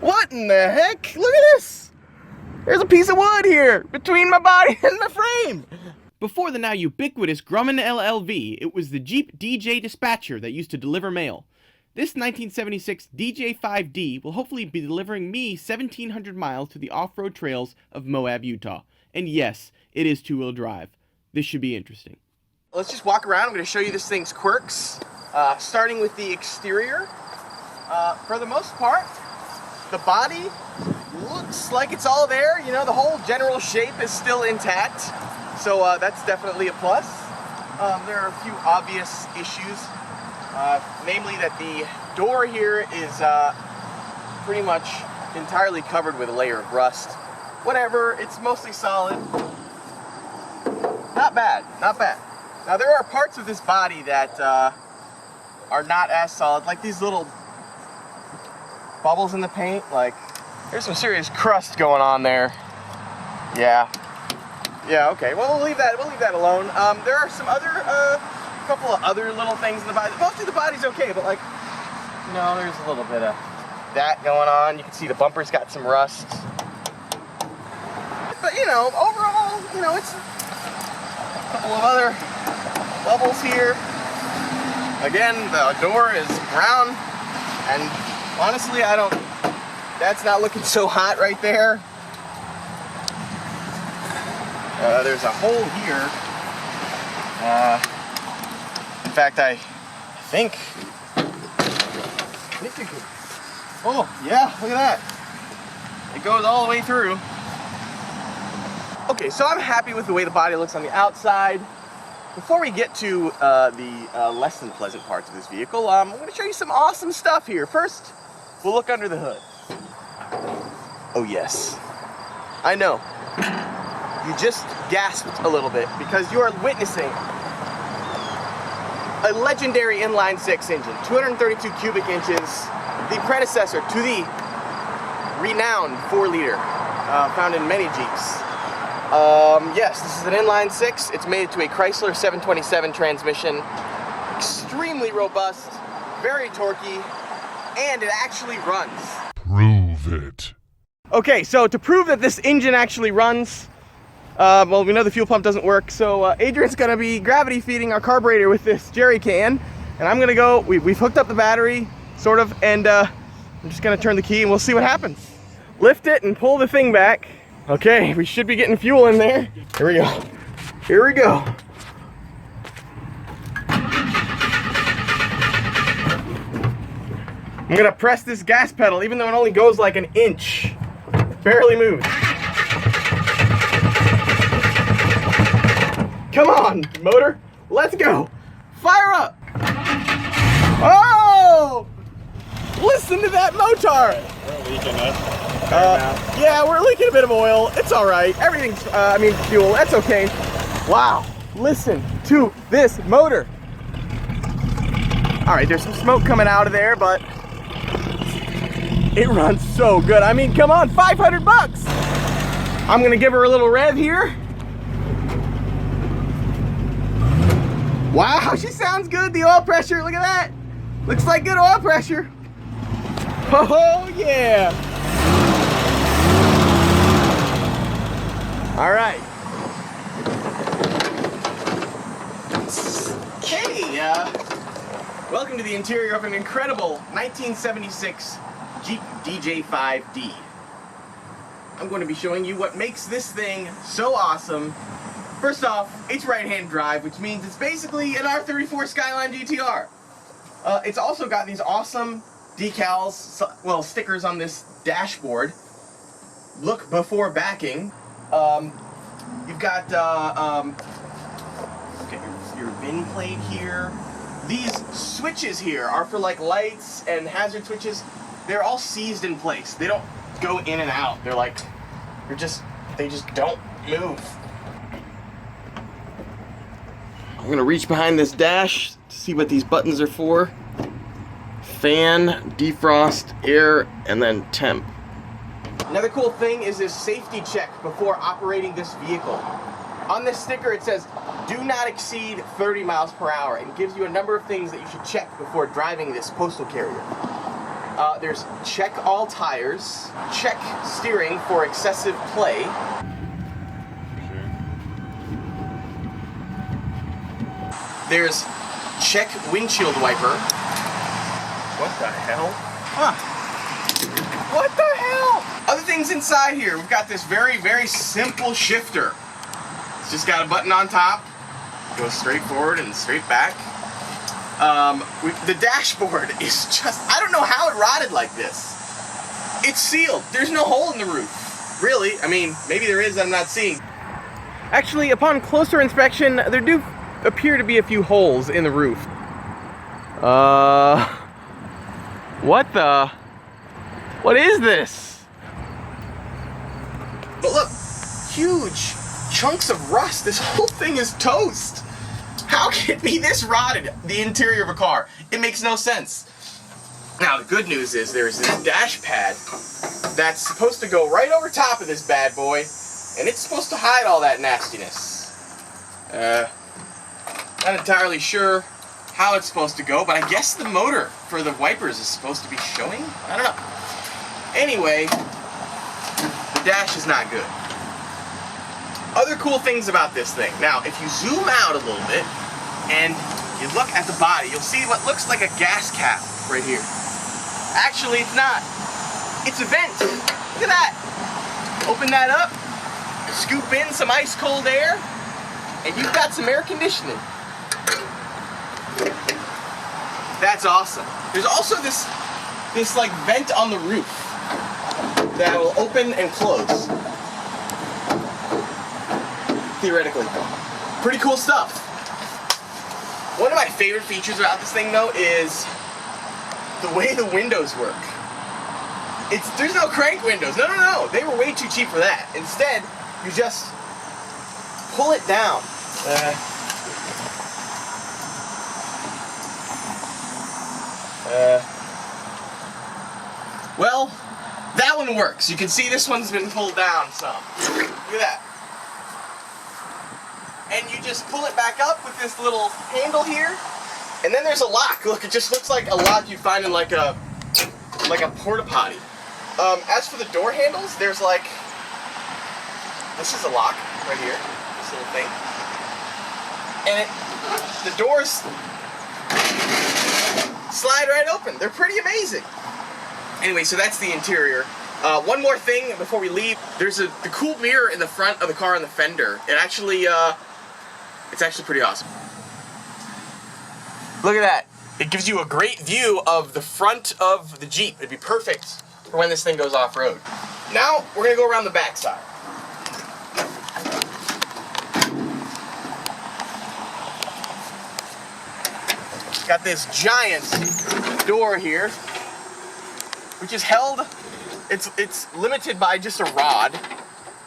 What in the heck? Look at this! There's a piece of wood here between my body and the frame! Before the now ubiquitous Grumman LLV, it was the Jeep DJ Dispatcher that used to deliver mail. This 1976 DJ5D will hopefully be delivering me 1,700 miles to the off-road trails of Moab, Utah. And yes, it is two-wheel drive. This should be interesting. Let's just walk around. I'm going to show you this thing's quirks, starting with the exterior. For the most part, the body looks like it's all there. You know, the whole general shape is still intact, so that's definitely a plus. There are a few obvious issues, namely that the door here is pretty much entirely covered with a layer of rust. Whatever, it's mostly solid. Not bad, not bad. Now there are parts of this body that are not as solid, like these little bubbles in the paint. Like, there's some serious crust going on there. Yeah, okay, well we'll leave that alone. There are some other, couple of other little things in the body. Most of the body's okay, but like, you know, there's a little bit of that going on. You can see the bumper's got some rust. But you know, overall, you know, it's a couple of other bubbles here. Again, the door is brown, and honestly, that's not looking so hot right there. There's a hole here. In fact, I think you could, oh yeah, look at that. It goes all the way through. Okay, so I'm happy with the way the body looks on the outside. Before we get to the less than pleasant parts of this vehicle, I'm going to show you some awesome stuff here. First, we'll look under the hood. Oh yes, I know. You just gasped a little bit because you are witnessing a legendary inline-six engine, 232 cubic inches, the predecessor to the renowned 4-liter found in many Jeeps. Yes, this is an inline-six. It's made to a Chrysler 727 transmission. Extremely robust, very torquey, and it actually runs. Prove it. Okay, so to prove that this engine actually runs, well, we know the fuel pump doesn't work, so Adrian's gonna be gravity feeding our carburetor with this jerry can, and I'm gonna go, we've hooked up the battery, sort of, and I'm just gonna turn the key and we'll see what happens. Lift it and pull the thing back. Okay, we should be getting fuel in there. Here we go. Here we go. I'm gonna press this gas pedal, even though it only goes like an inch. Barely moves. Come on, motor. Let's go. Fire up. Oh! Listen to that motor. We're leaking it. Yeah, we're leaking a bit of oil. It's all right. Everything's, fuel. That's okay. Wow. Listen to this motor. All right, there's some smoke coming out of there, but it runs so good. I mean, come on, 500 bucks. I'm gonna give her a little rev here. Wow, she sounds good. The oil pressure, look at that. Looks like good oil pressure. Oh, yeah. All right. Okay, welcome to the interior of an incredible 1976 Jeep DJ5D. I'm going to be showing you what makes this thing so awesome. First off, it's right-hand drive, which means it's basically an R34 Skyline GTR. It's also got these awesome decals, well, stickers on this dashboard. Look before backing. You've got your VIN plate here. These switches here are for like lights and hazard switches. They're all seized in place. They don't go in and out. They're like, they just don't move. I'm gonna reach behind this dash to see what these buttons are for. Fan, defrost, air, and then temp. Another cool thing is this safety check before operating this vehicle. On this sticker it says, do not exceed 30 miles per hour, and gives you a number of things that you should check before driving this postal carrier. There's check all tires, check steering for excessive play. There's check windshield wiper. What the hell? Huh. What the hell? Other things inside here. We've got this very, very simple shifter. It's just got a button on top. Goes straight forward and straight back. The dashboard is just, I don't know how it rotted like this. It's sealed. There's no hole in the roof. Really, I mean, maybe there is that I'm not seeing. Actually, upon closer inspection, there do appear to be a few holes in the roof. What is this? But look, huge chunks of rust. This whole thing is toast. How can it be this rotted, the interior of a car? It makes no sense. Now, the good news is there's this dash pad that's supposed to go right over top of this bad boy, and it's supposed to hide all that nastiness. Not entirely sure how it's supposed to go, but I guess the motor for the wipers is supposed to be showing? I don't know. Anyway, the dash is not good. Other cool things about this thing. Now, if you zoom out a little bit and you look at the body, you'll see what looks like a gas cap right here. Actually, it's not. It's a vent. Look at that. Open that up, scoop in some ice cold air, and you've got some air conditioning. That's awesome. There's also this like vent on the roof that will open and close. Theoretically. Pretty cool stuff. One of my favorite features about this thing though is the way the windows work. There's no crank windows. No. They were way too cheap for that. Instead, you just pull it down. Well, that one works. You can see this one's been pulled down some. Look at that. And you just pull it back up with this little handle here, and then there's a lock. Look, it just looks like a lock you'd find in like a porta potty. As for the door handles, there's like, this is a lock right here, this little thing, and the doors slide right open. They're pretty amazing. Anyway, so that's the interior. One more thing before we leave. There's the cool mirror in the front of the car on the fender. It's actually pretty awesome. Look at that. It gives you a great view of the front of the Jeep. It'd be perfect for when this thing goes off-road. Now, we're gonna go around the back side. Got this giant door here, which is held, it's limited by just a rod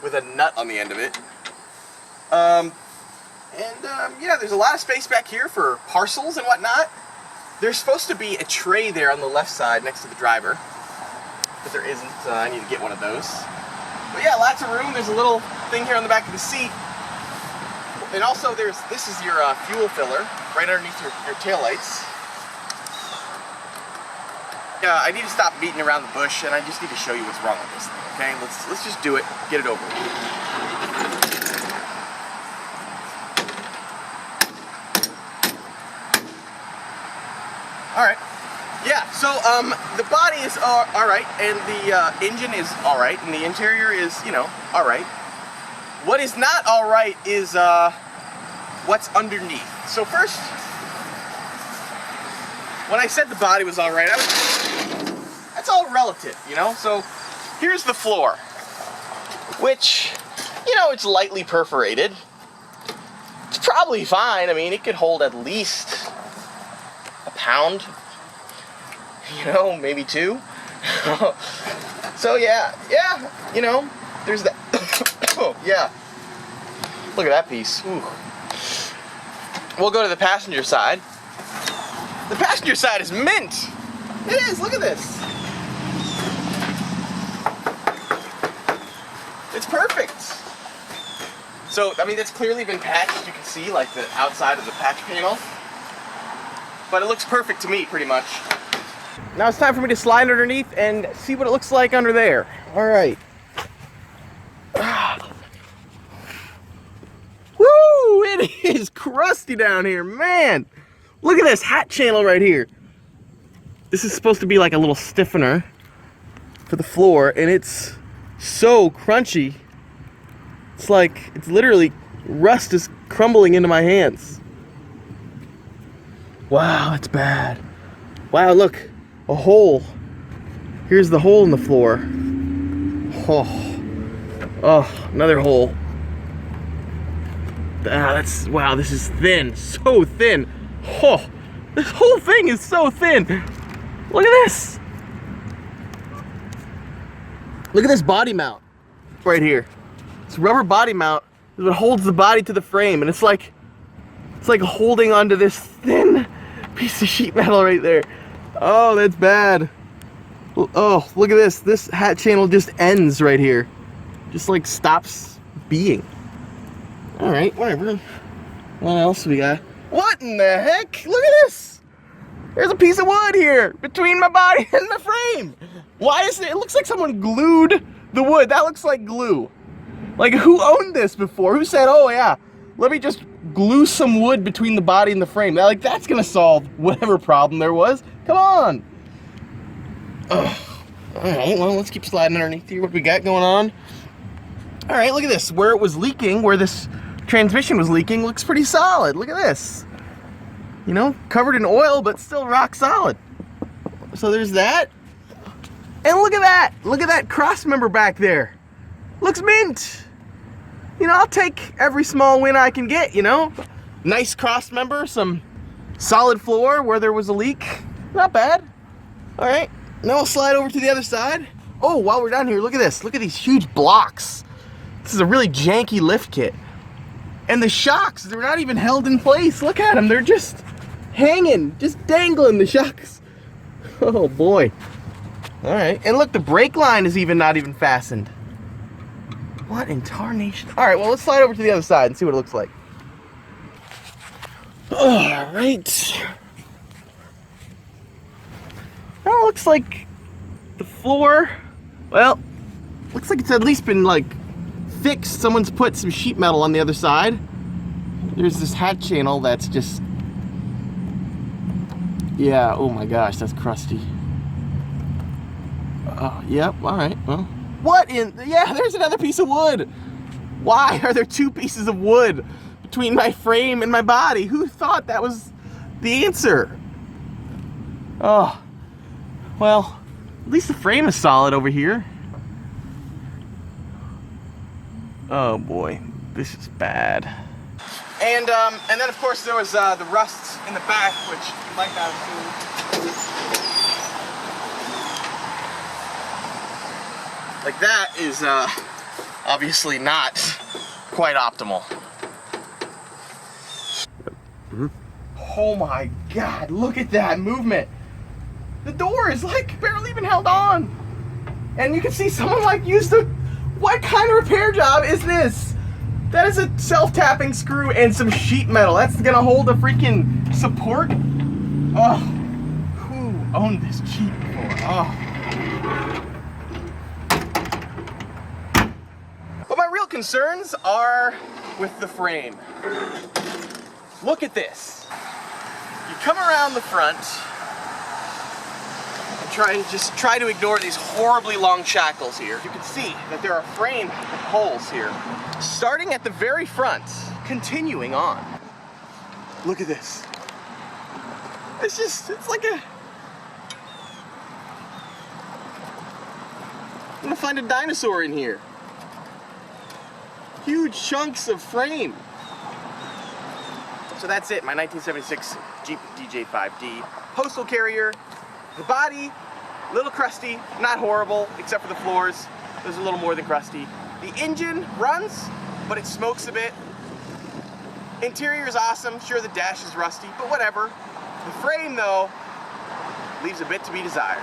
with a nut on the end of it. Yeah, there's a lot of space back here for parcels and whatnot. There's supposed to be a tray there on the left side next to the driver, but there isn't. I need to get one of those. But yeah, lots of room. There's a little thing here on the back of the seat. And also this is your fuel filler right underneath your taillights. I need to stop beating around the bush, and I just need to show you what's wrong with this thing, okay? Let's just do it, get it over with. Alright, yeah, so the body is alright, and the engine is alright, and the interior is, alright. What is not alright is what's underneath. So first, when I said the body was alright, that's all relative, So here's the floor, which, it's lightly perforated. It's probably fine. I mean, it could hold at least a pound, maybe 2. So yeah, there's that. Oh, yeah. Look at that piece. Ooh. We'll go to the passenger side. The passenger side is mint. It is, look at this. It's perfect. So, I mean, that's clearly been patched. You can see, like, the outside of the patch panel. But it looks perfect to me, pretty much. Now it's time for me to slide underneath and see what it looks like under there. All right. Woo! It is crusty down here, man. Look at this hat channel right here. This is supposed to be like a little stiffener for the floor, and it's so crunchy. It's like, it's literally, rust is crumbling into my hands. Wow, that's bad. Wow, look, a hole. Here's the hole in the floor. Oh, another hole. Ah, wow, this is thin, so thin. Oh, this whole thing is so thin. Look at this. Look at this body mount right here. This rubber body mount is what holds the body to the frame, and it's like holding onto this thin piece of sheet metal right there. Oh, that's bad. Oh, look at this. This hat channel just ends right here. Just like stops being. All right, whatever. What else we got? What in the heck? Look at this. There's a piece of wood here between my body and the frame. Why is it? It looks like someone glued the wood. That looks like glue. Like, who owned this before? Who said, oh yeah, let me just glue some wood between the body and the frame? Now, like, that's gonna solve whatever problem there was. Come on. Ugh. All right, well, let's keep sliding underneath here. What we got going on? All right, look at this. Where it was leaking, where this transmission was leaking, looks pretty solid. Look at this. You know, covered in oil, but still rock solid. So there's that. And look at that. Look at that cross member back there. Looks mint. You know, I'll take every small win I can get, you know. Nice cross member, some solid floor where there was a leak. Not bad. All right, now I'll slide over to the other side. Oh, while we're down here, look at this. Look at these huge blocks. This is a really janky lift kit. And the shocks, they're not even held in place. Look at them, they're just hanging, just dangling, the shocks. Oh boy. All right, and look, the brake line is not even fastened. What in tarnation? All right, well, let's slide over to the other side and see what it looks like. All right. Well, it looks like the floor, well, looks like it's at least been like fixed. Someone's put some sheet metal on the other side. There's this hat channel that's just, yeah, oh my gosh, that's crusty. Oh, yep, all right, well. What in, yeah, there's another piece of wood. Why are there two pieces of wood between my frame and my body? Who thought that was the answer? Oh, well, at least the frame is solid over here. Oh boy, this is bad. And then of course there was the rust in the back, which you might not have seen. Like that is obviously not quite optimal. Oh my God, look at that movement. The door is like barely even held on. And you can see someone like used the, what kind of repair job is this? That is a self-tapping screw and some sheet metal. That's gonna hold a freaking support. Oh, who owned this Jeep before? Oh. But my real concerns are with the frame. Look at this. You come around the front and try to ignore these horribly long shackles here. You can see that there are frame holes here. Starting at the very front, continuing on. Look at this. It's like a... I'm gonna find a dinosaur in here. Huge chunks of frame. So that's it, my 1976 Jeep DJ5D. Postal carrier. The body, a little crusty, not horrible, except for the floors. There's a little more than crusty. The engine runs, but it smokes a bit. Interior is awesome. Sure, the dash is rusty, but whatever. The frame, though, leaves a bit to be desired.